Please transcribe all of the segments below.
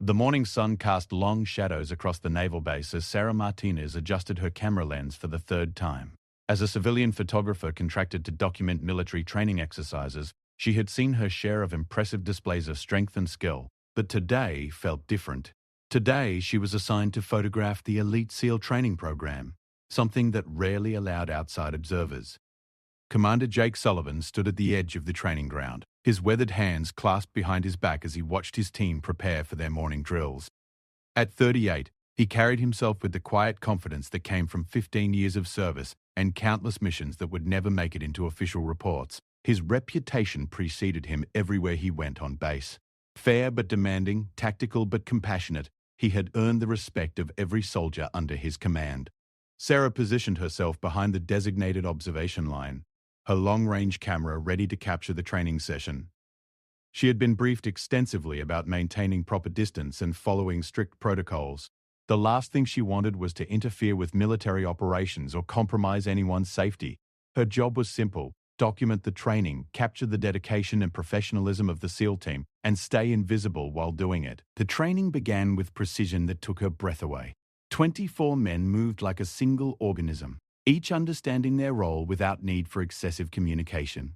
The morning sun cast long shadows across the naval base as Sarah Martinez adjusted her camera lens for the third time. As a civilian photographer contracted to document military training exercises, she had seen her share of impressive displays of strength and skill, but today felt different. Today, she was assigned to photograph the elite SEAL training program, something that rarely allowed outside observers. Commander Jake Sullivan stood at the edge of the training ground, his weathered hands clasped behind his back as he watched his team prepare for their morning drills. At 38, he carried himself with the quiet confidence that came from 15 years of service and countless missions that would never make it into official reports. His reputation preceded him everywhere he went on base. Fair but demanding, tactical but compassionate, he had earned the respect of every soldier under his command. Sarah positioned herself behind the designated observation line, her long-range camera ready to capture the training session. She had been briefed extensively about maintaining proper distance and following strict protocols. The last thing she wanted was to interfere with military operations or compromise anyone's safety. Her job was simple: document the training, capture the dedication and professionalism of the SEAL team, and stay invisible while doing it. The training began with precision that took her breath away. 24 men moved like a single organism, each understanding their role without need for excessive communication.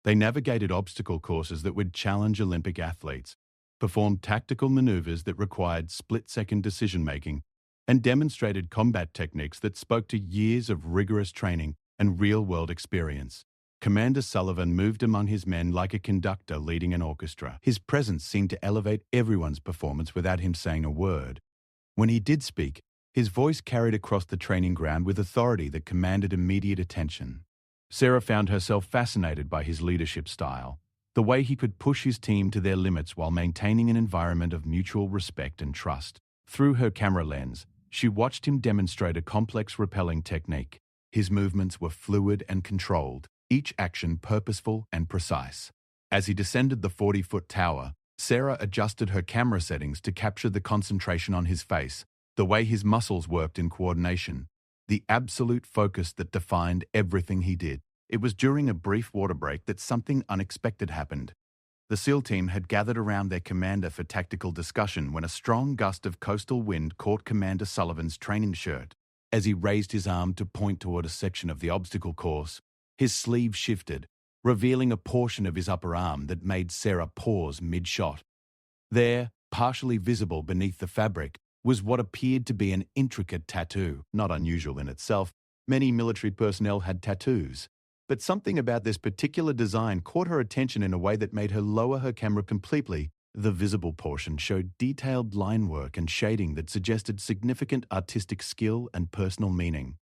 They navigated obstacle courses that would challenge Olympic athletes, performed tactical maneuvers that required split-second decision-making, and demonstrated combat techniques that spoke to years of rigorous training and real-world experience. Commander Sullivan moved among his men like a conductor leading an orchestra. His presence seemed to elevate everyone's performance without him saying a word. When he did speak, his voice carried across the training ground with authority that commanded immediate attention. Sarah found herself fascinated by his leadership style, the way he could push his team to their limits while maintaining an environment of mutual respect and trust. Through her camera lens, she watched him demonstrate a complex rappelling technique. His movements were fluid and controlled, each action purposeful and precise. As he descended the 40-foot tower, Sarah adjusted her camera settings to capture the concentration on his face, the way his muscles worked in coordination, the absolute focus that defined everything he did. It was during a brief water break that something unexpected happened. The SEAL team had gathered around their commander for tactical discussion when a strong gust of coastal wind caught Commander Sullivan's training shirt. As he raised his arm to point toward a section of the obstacle course, his sleeve shifted, revealing a portion of his upper arm that made Sarah pause mid-shot. There, partially visible beneath the fabric, was what appeared to be an intricate tattoo. Not unusual in itself, many military personnel had tattoos, but something about this particular design caught her attention in a way that made her lower her camera completely. The visible portion showed detailed line work and shading that suggested significant artistic skill and personal meaning.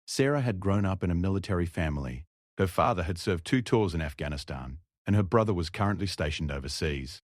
Sarah had grown up in a military family. Her father had served 2 tours in Afghanistan, and her brother was currently stationed overseas.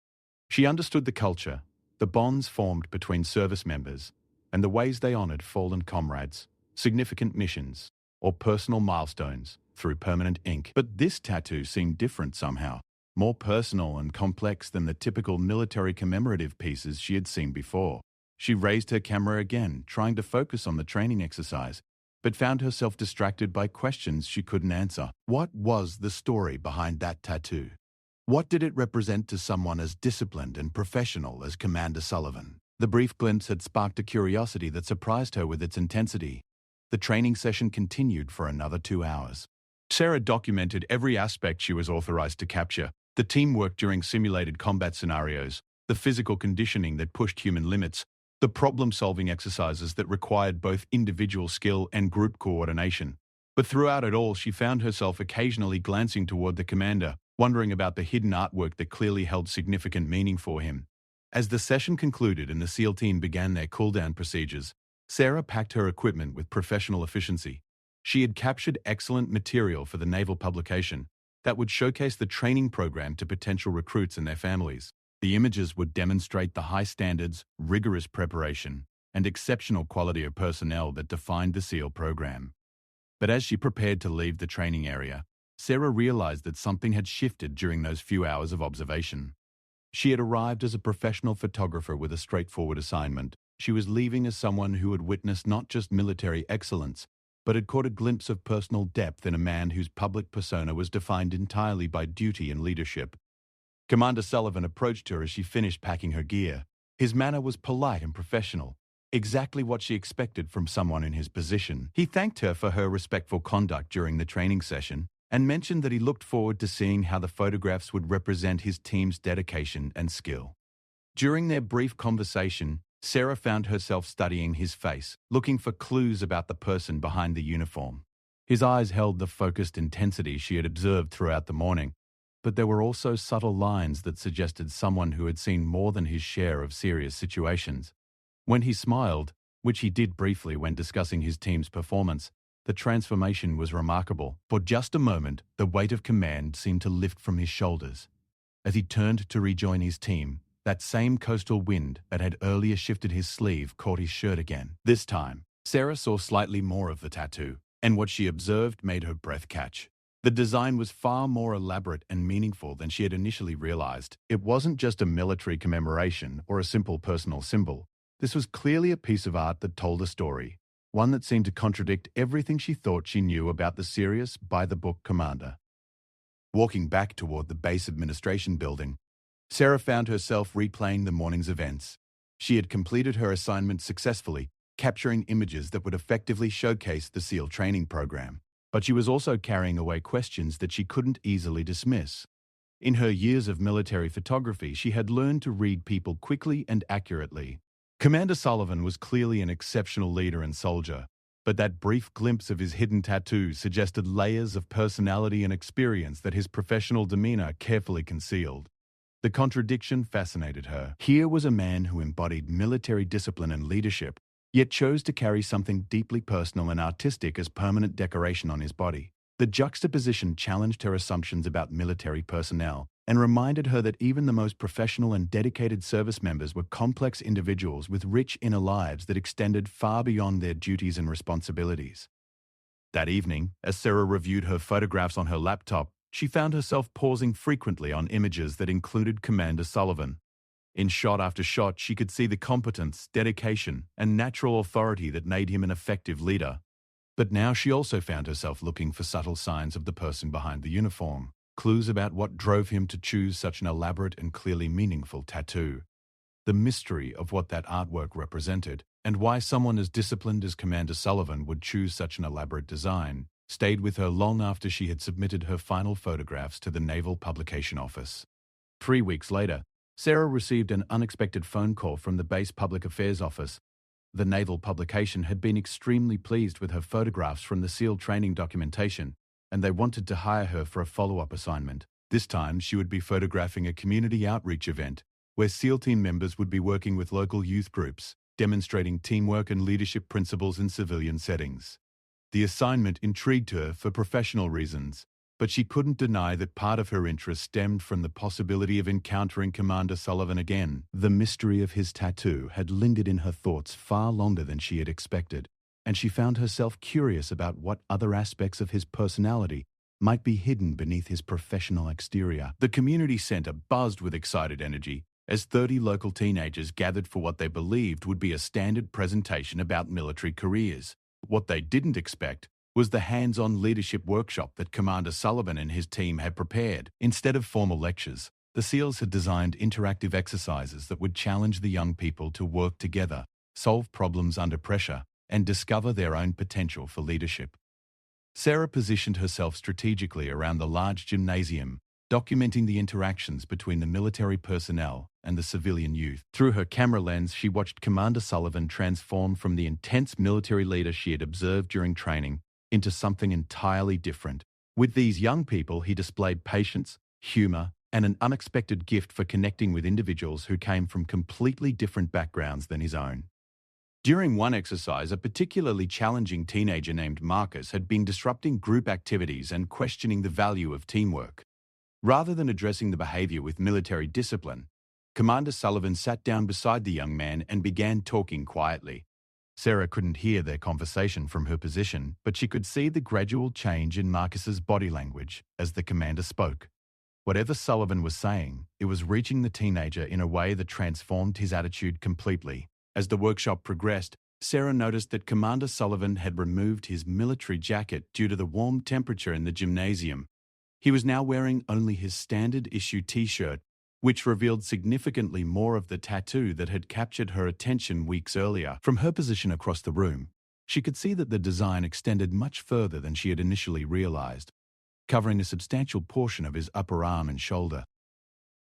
She understood the culture, the bonds formed between service members, and the ways they honored fallen comrades, significant missions, or personal milestones through permanent ink. But this tattoo seemed different somehow, more personal and complex than the typical military commemorative pieces she had seen before. She raised her camera again, trying to focus on the training exercise, but found herself distracted by questions she couldn't answer. What was the story behind that tattoo? What did it represent to someone as disciplined and professional as Commander Sullivan? The brief glimpse had sparked a curiosity that surprised her with its intensity. The training session continued for another 2 hours. Sarah documented every aspect she was authorized to capture: the teamwork during simulated combat scenarios, the physical conditioning that pushed human limits, the problem-solving exercises that required both individual skill and group coordination. But throughout it all, she found herself occasionally glancing toward the commander, wondering about the hidden artwork that clearly held significant meaning for him. As the session concluded and the SEAL team began their cool-down procedures, Sarah packed her equipment with professional efficiency. She had captured excellent material for the naval publication that would showcase the training program to potential recruits and their families. The images would demonstrate the high standards, rigorous preparation, and exceptional quality of personnel that defined the SEAL program. But as she prepared to leave the training area, Sarah realized that something had shifted during those few hours of observation. She had arrived as a professional photographer with a straightforward assignment. She was leaving as someone who had witnessed not just military excellence, but had caught a glimpse of personal depth in a man whose public persona was defined entirely by duty and leadership. Commander Sullivan approached her as she finished packing her gear. His manner was polite and professional, exactly what she expected from someone in his position. He thanked her for her respectful conduct during the training session and mentioned that he looked forward to seeing how the photographs would represent his team's dedication and skill. During their brief conversation, Sarah found herself studying his face, looking for clues about the person behind the uniform. His eyes held the focused intensity she had observed throughout the morning, but there were also subtle lines that suggested someone who had seen more than his share of serious situations. When he smiled, which he did briefly when discussing his team's performance, the transformation was remarkable. For just a moment, the weight of command seemed to lift from his shoulders. As he turned to rejoin his team, that same coastal wind that had earlier shifted his sleeve caught his shirt again. This time, Sarah saw slightly more of the tattoo, and what she observed made her breath catch. The design was far more elaborate and meaningful than she had initially realized. It wasn't just a military commemoration or a simple personal symbol. This was clearly a piece of art that told a story, one that seemed to contradict everything she thought she knew about the serious, by-the-book commander. Walking back toward the base administration building, Sarah found herself replaying the morning's events. She had completed her assignment successfully, capturing images that would effectively showcase the SEAL training program. But she was also carrying away questions that she couldn't easily dismiss. In her years of military photography, she had learned to read people quickly and accurately. Commander Sullivan was clearly an exceptional leader and soldier, but that brief glimpse of his hidden tattoo suggested layers of personality and experience that his professional demeanor carefully concealed. The contradiction fascinated her. Here was a man who embodied military discipline and leadership, yet chose to carry something deeply personal and artistic as permanent decoration on his body. The juxtaposition challenged her assumptions about military personnel and reminded her that even the most professional and dedicated service members were complex individuals with rich inner lives that extended far beyond their duties and responsibilities. That evening, as Sarah reviewed her photographs on her laptop, she found herself pausing frequently on images that included Commander Sullivan. In shot after shot, she could see the competence, dedication, and natural authority that made him an effective leader. But now she also found herself looking for subtle signs of the person behind the uniform, clues about what drove him to choose such an elaborate and clearly meaningful tattoo. The mystery of what that artwork represented, and why someone as disciplined as Commander Sullivan would choose such an elaborate design, stayed with her long after she had submitted her final photographs to the Naval Publication Office. 3 weeks later, Sarah received an unexpected phone call from the base public affairs office. The naval publication had been extremely pleased with her photographs from the SEAL training documentation, and they wanted to hire her for a follow-up assignment. This time, she would be photographing a community outreach event, where SEAL team members would be working with local youth groups, demonstrating teamwork and leadership principles in civilian settings. The assignment intrigued her for professional reasons, but she couldn't deny that part of her interest stemmed from the possibility of encountering Commander Sullivan again. The mystery of his tattoo had lingered in her thoughts far longer than she had expected, and she found herself curious about what other aspects of his personality might be hidden beneath his professional exterior. The community center buzzed with excited energy as 30 local teenagers gathered for what they believed would be a standard presentation about military careers. What they didn't expect was the hands-on leadership workshop that Commander Sullivan and his team had prepared. Instead of formal lectures, the SEALs had designed interactive exercises that would challenge the young people to work together, solve problems under pressure, and discover their own potential for leadership. Sarah positioned herself strategically around the large gymnasium, documenting the interactions between the military personnel and the civilian youth. Through her camera lens, she watched Commander Sullivan transform from the intense military leader she had observed during training into something entirely different. With these young people, he displayed patience, humor, and an unexpected gift for connecting with individuals who came from completely different backgrounds than his own. During one exercise, a particularly challenging teenager named Marcus had been disrupting group activities and questioning the value of teamwork. Rather than addressing the behavior with military discipline, Commander Sullivan sat down beside the young man and began talking quietly. Sarah couldn't hear their conversation from her position, but she could see the gradual change in Marcus's body language as the commander spoke. Whatever Sullivan was saying, it was reaching the teenager in a way that transformed his attitude completely. As the workshop progressed, Sarah noticed that Commander Sullivan had removed his military jacket due to the warm temperature in the gymnasium. He was now wearing only his standard issue t-shirt, which revealed significantly more of the tattoo that had captured her attention weeks earlier. From her position across the room, she could see that the design extended much further than she had initially realized, covering a substantial portion of his upper arm and shoulder.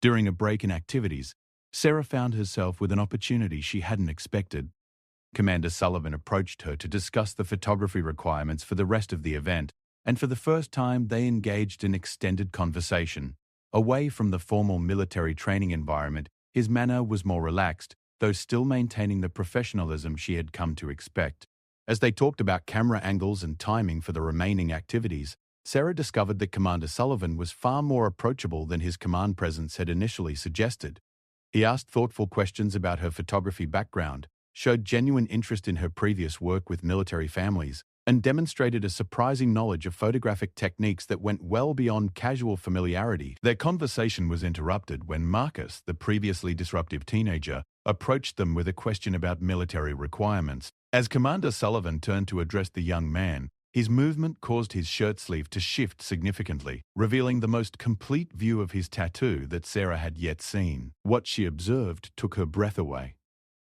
During a break in activities, Sarah found herself with an opportunity she hadn't expected. Commander Sullivan approached her to discuss the photography requirements for the rest of the event, and for the first time they engaged in extended conversation. Away from the formal military training environment, his manner was more relaxed, though still maintaining the professionalism she had come to expect. As they talked about camera angles and timing for the remaining activities, Sarah discovered that Commander Sullivan was far more approachable than his command presence had initially suggested. He asked thoughtful questions about her photography background, showed genuine interest in her previous work with military families, and demonstrated a surprising knowledge of photographic techniques that went well beyond casual familiarity. Their conversation was interrupted when Marcus, the previously disruptive teenager, approached them with a question about military requirements. As Commander Sullivan turned to address the young man, his movement caused his shirt sleeve to shift significantly, revealing the most complete view of his tattoo that Sarah had yet seen. What she observed took her breath away.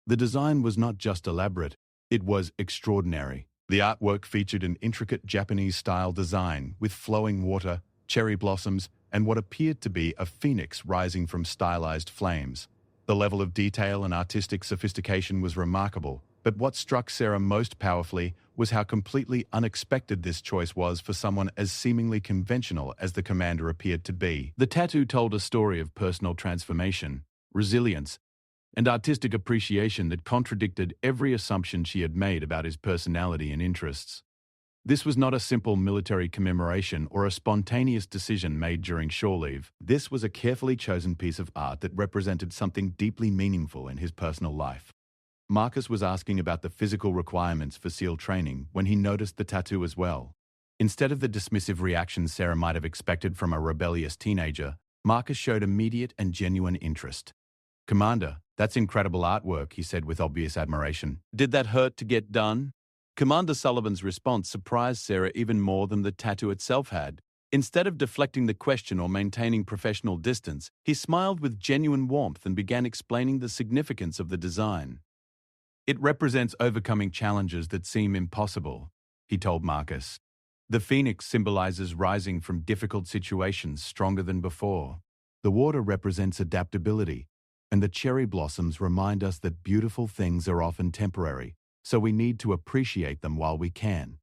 The design was not just elaborate, it was extraordinary. The artwork featured an intricate Japanese-style design with flowing water, cherry blossoms, and what appeared to be a phoenix rising from stylized flames. The level of detail and artistic sophistication was remarkable, but what struck Sarah most powerfully was how completely unexpected this choice was for someone as seemingly conventional as the commander appeared to be. The tattoo told a story of personal transformation, resilience, and artistic appreciation that contradicted every assumption she had made about his personality and interests. This was not a simple military commemoration or a spontaneous decision made during shore leave. This was a carefully chosen piece of art that represented something deeply meaningful in his personal life. Marcus was asking about the physical requirements for SEAL training when he noticed the tattoo as well. Instead of the dismissive reaction Sarah might have expected from a rebellious teenager, Marcus showed immediate and genuine interest. "Commander, that's incredible artwork," he said with obvious admiration. "Did that hurt to get done?" Commander Sullivan's response surprised Sarah even more than the tattoo itself had. Instead of deflecting the question or maintaining professional distance, he smiled with genuine warmth and began explaining the significance of the design. "It represents overcoming challenges that seem impossible," he told Marcus. "The phoenix symbolizes rising from difficult situations stronger than before. The water represents adaptability, and the cherry blossoms remind us that beautiful things are often temporary, so we need to appreciate them while we can."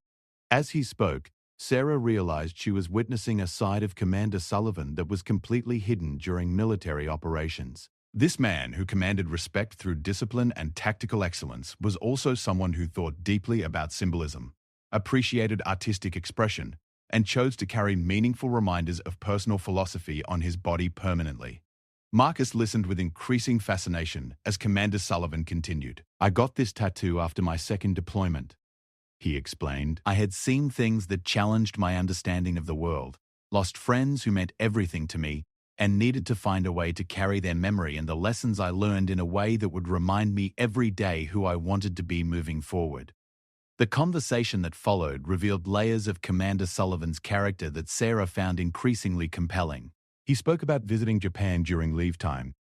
As he spoke, Sarah realized she was witnessing a side of Commander Sullivan that was completely hidden during military operations. This man, who commanded respect through discipline and tactical excellence, was also someone who thought deeply about symbolism, appreciated artistic expression, and chose to carry meaningful reminders of personal philosophy on his body permanently. Marcus listened with increasing fascination as Commander Sullivan continued. "I got this tattoo after my second deployment," he explained. "I had seen things that challenged my understanding of the world, lost friends who meant everything to me, and needed to find a way to carry their memory and the lessons I learned in a way that would remind me every day who I wanted to be moving forward." The conversation that followed revealed layers of Commander Sullivan's character that Sarah found increasingly compelling. He spoke about visiting Japan during leave time,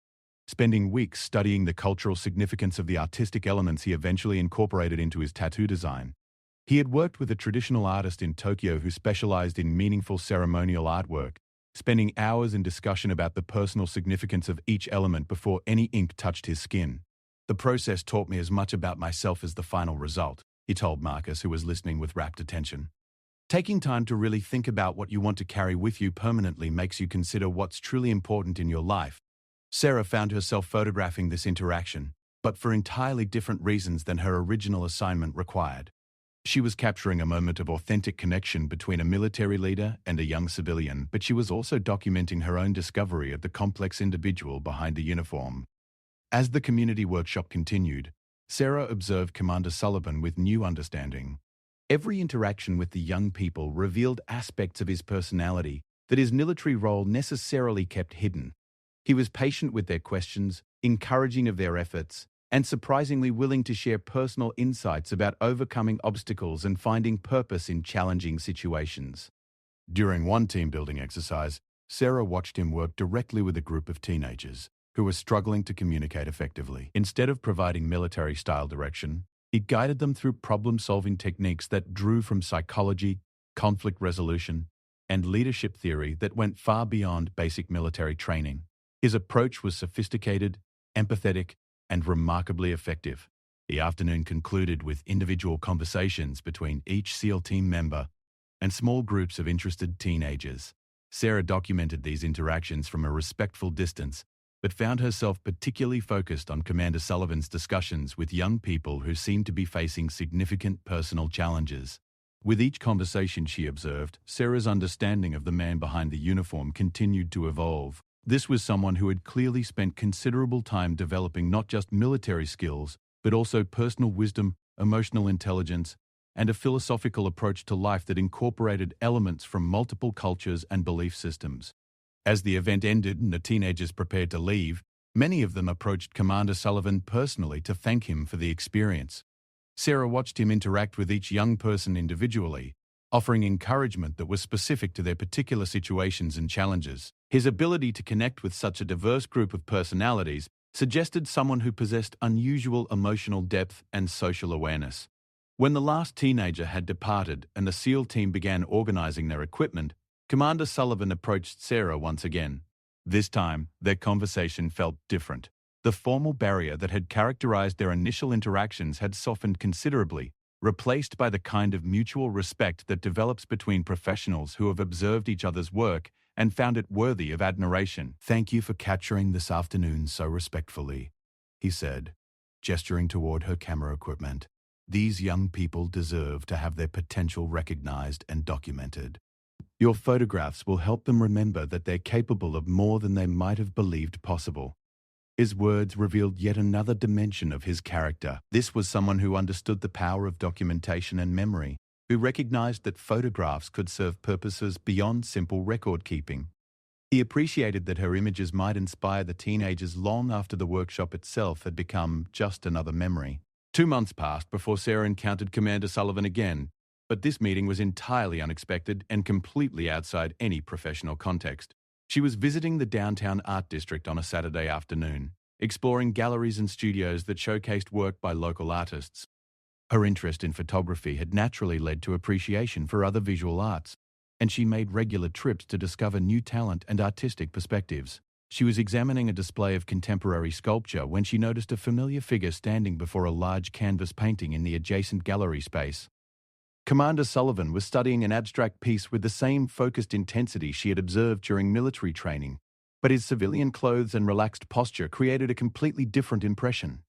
spending weeks studying the cultural significance of the artistic elements he eventually incorporated into his tattoo design. He had worked with a traditional artist in Tokyo who specialized in meaningful ceremonial artwork, spending hours in discussion about the personal significance of each element before any ink touched his skin. "The process taught me as much about myself as the final result," he told Marcus, who was listening with rapt attention. Taking time to really think about what you want to carry with you permanently makes you consider what's truly important in your life. Sarah found herself photographing this interaction, but for entirely different reasons than her original assignment required. She was capturing a moment of authentic connection between a military leader and a young civilian, but she was also documenting her own discovery of the complex individual behind the uniform. As the community workshop continued, Sarah observed Commander Sullivan with new understanding. Every interaction with the young people revealed aspects of his personality that his military role necessarily kept hidden. He was patient with their questions, encouraging of their efforts, and surprisingly willing to share personal insights about overcoming obstacles and finding purpose in challenging situations. During one team-building exercise, Sarah watched him work directly with a group of teenagers who were struggling to communicate effectively. Instead of providing military-style direction, he guided them through problem-solving techniques that drew from psychology, conflict resolution, and leadership theory that went far beyond basic military training. His approach was sophisticated, empathetic, and remarkably effective. The afternoon concluded with individual conversations between each SEAL team member and small groups of interested teenagers. Sarah documented these interactions from a respectful distance, but found herself particularly focused on Commander Sullivan's discussions with young people who seemed to be facing significant personal challenges. With each conversation she observed, Sarah's understanding of the man behind the uniform continued to evolve. This was someone who had clearly spent considerable time developing not just military skills, but also personal wisdom, emotional intelligence, and a philosophical approach to life that incorporated elements from multiple cultures and belief systems. As the event ended and the teenagers prepared to leave, many of them approached Commander Sullivan personally to thank him for the experience. Sarah watched him interact with each young person individually, offering encouragement that was specific to their particular situations and challenges. His ability to connect with such a diverse group of personalities suggested someone who possessed unusual emotional depth and social awareness. When the last teenager had departed and the SEAL team began organizing their equipment, Commander Sullivan approached Sarah once again. This time, their conversation felt different. The formal barrier that had characterized their initial interactions had softened considerably, replaced by the kind of mutual respect that develops between professionals who have observed each other's work and found it worthy of admiration. "Thank you for capturing this afternoon so respectfully," he said, gesturing toward her camera equipment. "These young people deserve to have their potential recognized and documented. Your photographs will help them remember that they're capable of more than they might have believed possible." His words revealed yet another dimension of his character. This was someone who understood the power of documentation and memory, who recognized that photographs could serve purposes beyond simple record-keeping. He appreciated that her images might inspire the teenagers long after the workshop itself had become just another memory. 2 months passed before Sarah encountered Commander Sullivan again, but this meeting was entirely unexpected and completely outside any professional context. She was visiting the downtown art district on a Saturday afternoon, exploring galleries and studios that showcased work by local artists. Her interest in photography had naturally led to appreciation for other visual arts, and she made regular trips to discover new talent and artistic perspectives. She was examining a display of contemporary sculpture when she noticed a familiar figure standing before a large canvas painting in the adjacent gallery space. Commander Sullivan was studying an abstract piece with the same focused intensity she had observed during military training, but his civilian clothes and relaxed posture created a completely different impression.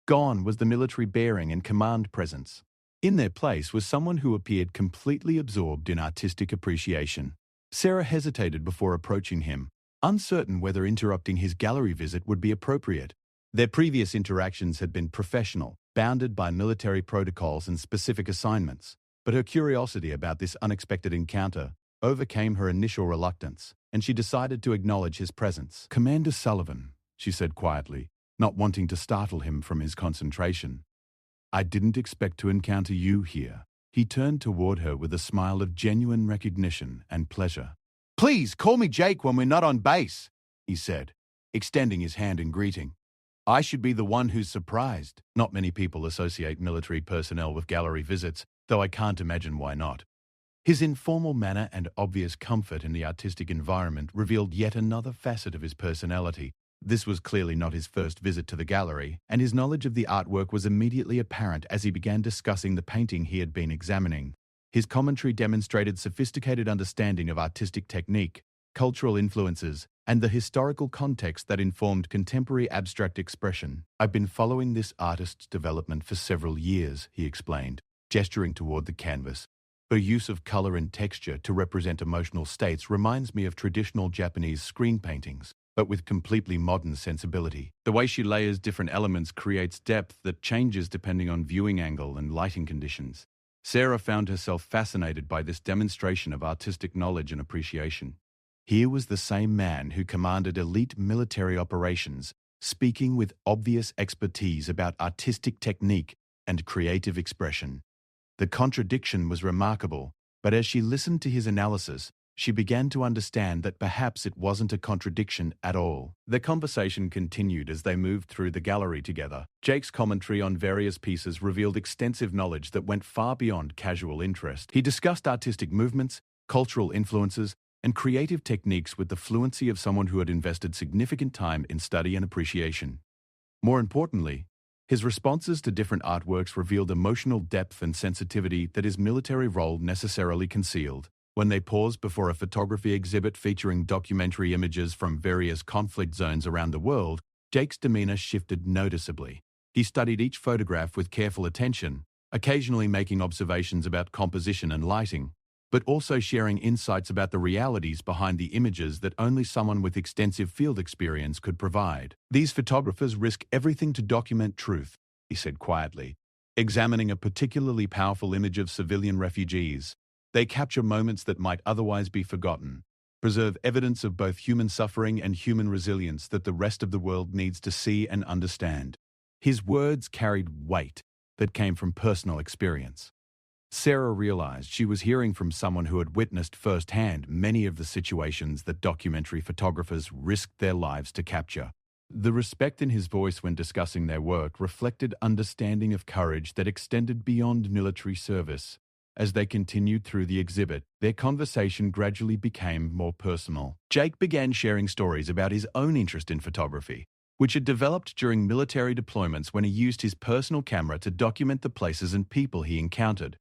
Gone was the military bearing and command presence. In their place was someone who appeared completely absorbed in artistic appreciation. Sarah hesitated before approaching him, uncertain whether interrupting his gallery visit would be appropriate. Their previous interactions had been professional, bounded by military protocols and specific assignments. But her curiosity about this unexpected encounter overcame her initial reluctance, and she decided to acknowledge his presence. "Commander Sullivan," she said quietly, not wanting to startle him from his concentration. "I didn't expect to encounter you here." He turned toward her with a smile of genuine recognition and pleasure. "Please call me Jake when we're not on base," he said, extending his hand in greeting. "I should be the one who's surprised." Not many people associate military personnel with gallery visits, though I can't imagine why not. His informal manner and obvious comfort in the artistic environment revealed yet another facet of his personality. This was clearly not his first visit to the gallery, and his knowledge of the artwork was immediately apparent as he began discussing the painting he had been examining. His commentary demonstrated sophisticated understanding of artistic technique, cultural influences, and the historical context that informed contemporary abstract expression. "I've been following this artist's development for several years," he explained, gesturing toward the canvas. "Her use of color and texture to represent emotional states reminds me of traditional Japanese screen paintings, but with completely modern sensibility. The way she layers different elements creates depth that changes depending on viewing angle and lighting conditions." Sarah found herself fascinated by this demonstration of artistic knowledge and appreciation. Here was the same man who commanded elite military operations, speaking with obvious expertise about artistic technique and creative expression. The contradiction was remarkable, but as she listened to his analysis, she began to understand that perhaps it wasn't a contradiction at all. The conversation continued as they moved through the gallery together. Jake's commentary on various pieces revealed extensive knowledge that went far beyond casual interest. He discussed artistic movements, cultural influences, and creative techniques with the fluency of someone who had invested significant time in study and appreciation. More importantly, his responses to different artworks revealed emotional depth and sensitivity that his military role necessarily concealed. When they paused before a photography exhibit featuring documentary images from various conflict zones around the world, Jake's demeanor shifted noticeably. He studied each photograph with careful attention, occasionally making observations about composition and lighting, but also sharing insights about the realities behind the images that only someone with extensive field experience could provide. "These photographers risk everything to document truth," he said quietly, examining a particularly powerful image of civilian refugees. "They capture moments that might otherwise be forgotten, preserve evidence of both human suffering and human resilience that the rest of the world needs to see and understand." His words carried weight that came from personal experience. Sarah realized she was hearing from someone who had witnessed firsthand many of the situations that documentary photographers risked their lives to capture. The respect in his voice when discussing their work reflected understanding of courage that extended beyond military service. As they continued through the exhibit, their conversation gradually became more personal. Jake began sharing stories about his own interest in photography, which had developed during military deployments when he used his personal camera to document the places and people he encountered.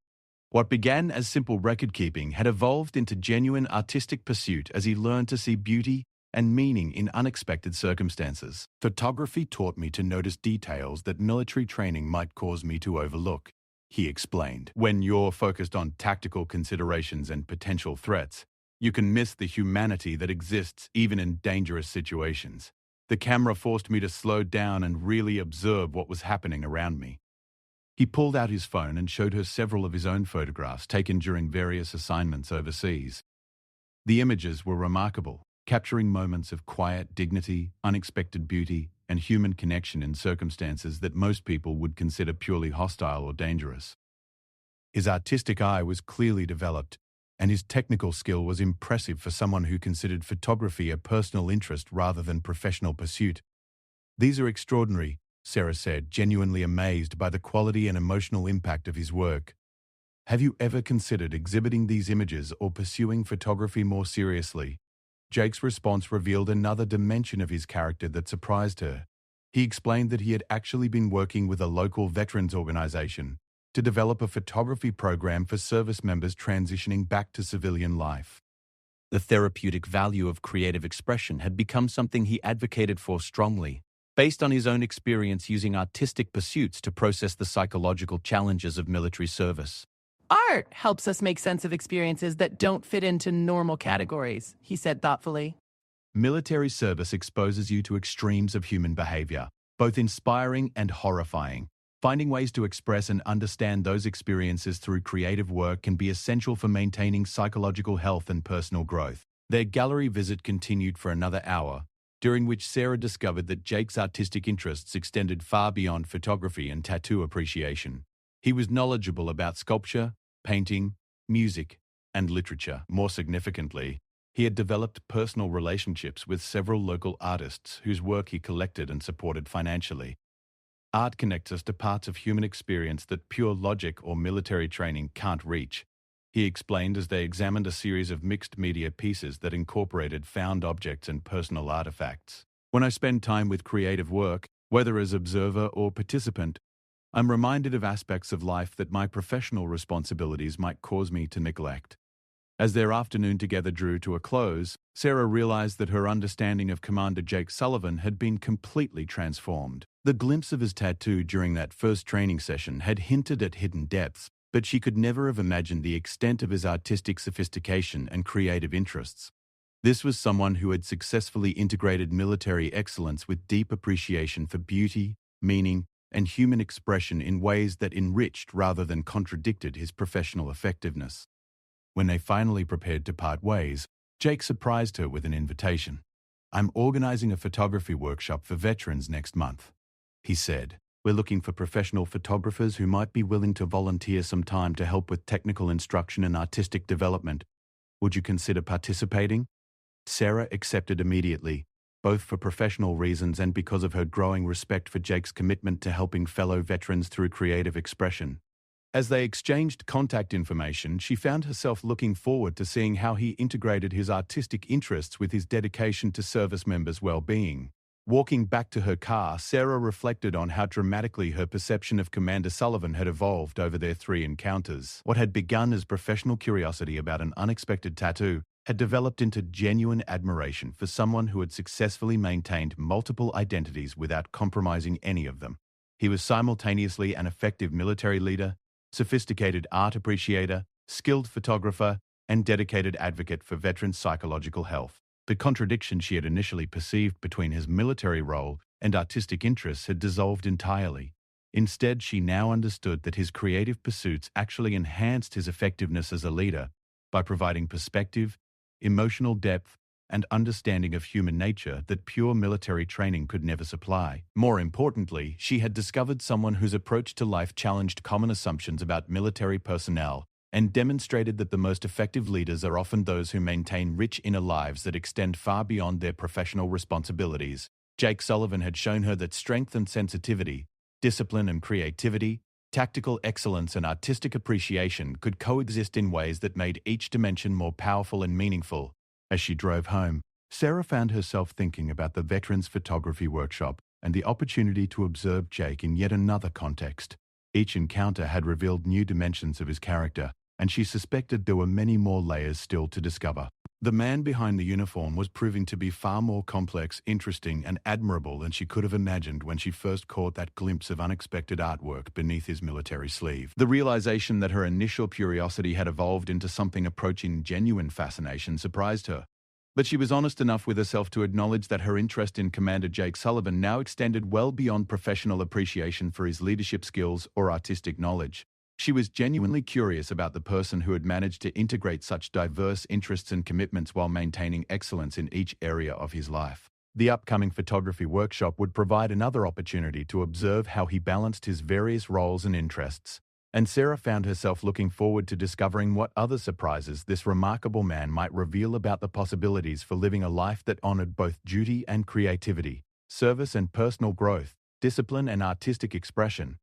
What began as simple record-keeping had evolved into genuine artistic pursuit as he learned to see beauty and meaning in unexpected circumstances. "Photography taught me to notice details that military training might cause me to overlook," he explained. "When you're focused on tactical considerations and potential threats, you can miss the humanity that exists even in dangerous situations. The camera forced me to slow down and really observe what was happening around me." He pulled out his phone and showed her several of his own photographs taken during various assignments overseas. The images were remarkable, capturing moments of quiet dignity, unexpected beauty, and human connection in circumstances that most people would consider purely hostile or dangerous. His artistic eye was clearly developed, and his technical skill was impressive for someone who considered photography a personal interest rather than professional pursuit. "These are extraordinary," Sarah said, genuinely amazed by the quality and emotional impact of his work. "Have you ever considered exhibiting these images or pursuing photography more seriously?" Jake's response revealed another dimension of his character that surprised her. He explained that he had actually been working with a local veterans organization to develop a photography program for service members transitioning back to civilian life. The therapeutic value of creative expression had become something he advocated for strongly, based on his own experience using artistic pursuits to process the psychological challenges of military service. "Art helps us make sense of experiences that don't fit into normal categories," he said thoughtfully. "Military service exposes you to extremes of human behavior, both inspiring and horrifying. Finding ways to express and understand those experiences through creative work can be essential for maintaining psychological health and personal growth." Their gallery visit continued for another hour, during which Sarah discovered that Jake's artistic interests extended far beyond photography and tattoo appreciation. He was knowledgeable about sculpture, painting, music, and literature. More significantly, he had developed personal relationships with several local artists whose work he collected and supported financially. "Art connects us to parts of human experience that pure logic or military training can't reach," he explained as they examined a series of mixed media pieces that incorporated found objects and personal artifacts. "When I spend time with creative work, whether as observer or participant, I'm reminded of aspects of life that my professional responsibilities might cause me to neglect." As their afternoon together drew to a close, Sarah realized that her understanding of Commander Jake Sullivan had been completely transformed. The glimpse of his tattoo during that first training session had hinted at hidden depths, but she could never have imagined the extent of his artistic sophistication and creative interests. This was someone who had successfully integrated military excellence with deep appreciation for beauty, meaning, and human expression in ways that enriched rather than contradicted his professional effectiveness. When they finally prepared to part ways, Jake surprised her with an invitation. "I'm organizing a photography workshop for veterans next month," he said. "We're looking for professional photographers who might be willing to volunteer some time to help with technical instruction and artistic development. Would you consider participating? Sarah accepted immediately, both for professional reasons and because of her growing respect for Jake's commitment to helping fellow veterans through creative expression. As they exchanged contact information, she found herself looking forward to seeing how he integrated his artistic interests with his dedication to service members' well-being. Walking back to her car, Sarah reflected on how dramatically her perception of Commander Sullivan had evolved over their 3 encounters. What had begun as professional curiosity about an unexpected tattoo had developed into genuine admiration for someone who had successfully maintained multiple identities without compromising any of them. He was simultaneously an effective military leader, sophisticated art appreciator, skilled photographer, and dedicated advocate for veterans' psychological health. The contradiction she had initially perceived between his military role and artistic interests had dissolved entirely. Instead, she now understood that his creative pursuits actually enhanced his effectiveness as a leader by providing perspective, emotional depth, and understanding of human nature that pure military training could never supply. More importantly, she had discovered someone whose approach to life challenged common assumptions about military personnel and demonstrated that the most effective leaders are often those who maintain rich inner lives that extend far beyond their professional responsibilities. Jake Sullivan had shown her that strength and sensitivity, discipline and creativity, tactical excellence and artistic appreciation could coexist in ways that made each dimension more powerful and meaningful. As she drove home, Sarah found herself thinking about the Veterans Photography Workshop and the opportunity to observe Jake in yet another context. Each encounter had revealed new dimensions of his character, and she suspected there were many more layers still to discover. The man behind the uniform was proving to be far more complex, interesting, and admirable than she could have imagined when she first caught that glimpse of unexpected artwork beneath his military sleeve. The realization that her initial curiosity had evolved into something approaching genuine fascination surprised her. But she was honest enough with herself to acknowledge that her interest in Commander Jake Sullivan now extended well beyond professional appreciation for his leadership skills or artistic knowledge. She was genuinely curious about the person who had managed to integrate such diverse interests and commitments while maintaining excellence in each area of his life. The upcoming photography workshop would provide another opportunity to observe how he balanced his various roles and interests, and Sarah found herself looking forward to discovering what other surprises this remarkable man might reveal about the possibilities for living a life that honored both duty and creativity, service and personal growth, discipline and artistic expression.